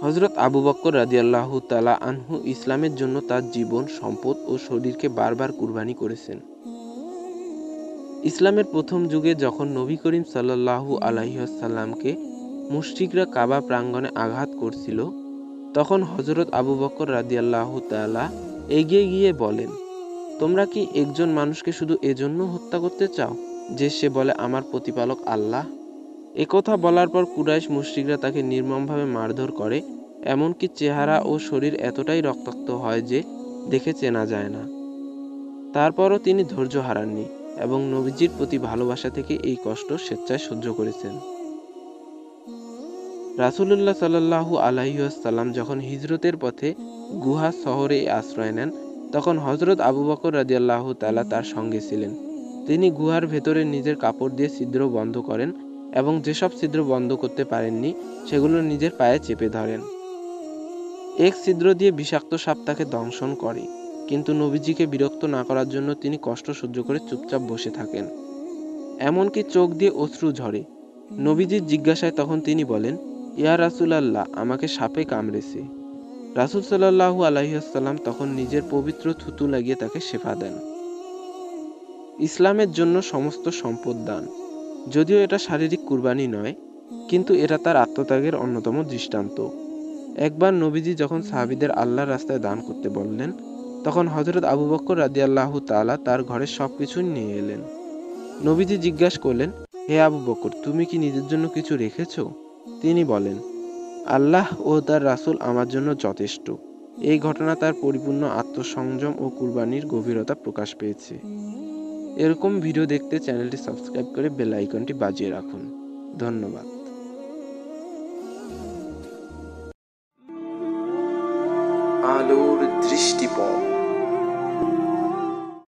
হযরত আবু বকর রাদিয়াল্লাহু তাআলা আনহু ইসলামের জন্য তার জীবন, সম্পদ ও শরীরকে বারবার কুরবানি করেছেন। ইসলামের প্রথম যুগে যখন নবী করিম সাল্লাল্লাহু আলাইহি ওয়াসাল্লামকে মুশরিকরা কাবা প্রাঙ্গণে আঘাত করছিল, তখন হযরত আবু বকর রাদিয়াল্লাহু তাআলা এগিয়ে গিয়ে বলেন, তোমরা কি একজন মানুষকে শুধু এজন্য হত্যা করতে চাও যে সে বলে আমার প্রতিপালক আল্লাহ? একথা বলার পর কুরাইশ মুশরিকরা তাকে নির্মমভাবে মারধর করে, এমনকি চেহারা ও শরীর এতটাই রক্তাক্ত হয় যে দেখে চেনা যায় না। তারপরও তিনি ধৈর্য হারাননি এবং নবীজির প্রতি ভালোবাসা থেকে এই কষ্ট স্বেচ্ছায় সহ্য করেছেন। রাসূলুল্লাহ সাল্লাল্লাহু আলাইহি ওয়াসাল্লাম যখন হিজরতের পথে গুহা শহরে আশ্রয় নেন, তখন হযরত আবু বকর রাদিয়াল্লাহু তাআলা তার সঙ্গে ছিলেন। তিনি গুহার ভেতরে নিজের কাপড় দিয়ে ছিদ্র বন্ধ করেন এবং যেসব ছিদ্র বন্ধ করতে পারেননি সেগুলো নিজের পায়ে চেপে ধরেন। এক ছিদ্র দিয়ে বিষাক্ত সাপ তাকে দংশন করে, কিন্তু নবীজিকে বিরক্ত না করার জন্য তিনি কষ্ট সহ্য করে চুপচাপ বসে থাকেন। এমনকি চোখ দিয়ে অশ্রু ঝরে। নবীজির জিজ্ঞাসায় তখন তিনি বলেন, ইয়া রাসূলাল্লাহ, আমাকে সাপে কামড়েছে। রাসূল সাল্লাল্লাহু আলাইহি ওয়াসাল্লাম তখন নিজের পবিত্র থুতু লাগিয়ে তাকে শেফা দেন। ইসলামের জন্য সমস্ত সম্পদ দান। যদিও এটা শারীরিক কুরবানি নয়, কিন্তু এটা তার আত্মত্যাগের অন্যতম দৃষ্টান্ত। একবার নবীজি যখন সাহাবীদের আল্লাহর রাস্তায় দান করতে বললেন, তখন হযরত আবু বকর রাদিয়াল্লাহু তাআলা তার ঘরের সবকিছু নিয়ে এলেন। নবীজি জিজ্ঞাসা করলেন, হে আবু বকর, তুমি কি নিজের জন্য কিছু রেখেছ? তিনি বলেন, আল্লাহ ও তার রাসূল আমার জন্য যথেষ্ট। এই ঘটনা তার পরিপূর্ণ আত্মসংযম ও কুরবানির গভীরতা প্রকাশ পেয়েছে। এরকম ভিডিও দেখতে চ্যানেলটি সাবস্ক্রাইব করে বেল আইকনটি বাজিয়ে রাখুন। ধন্যবাদ। আলোর দৃষ্টিপথ।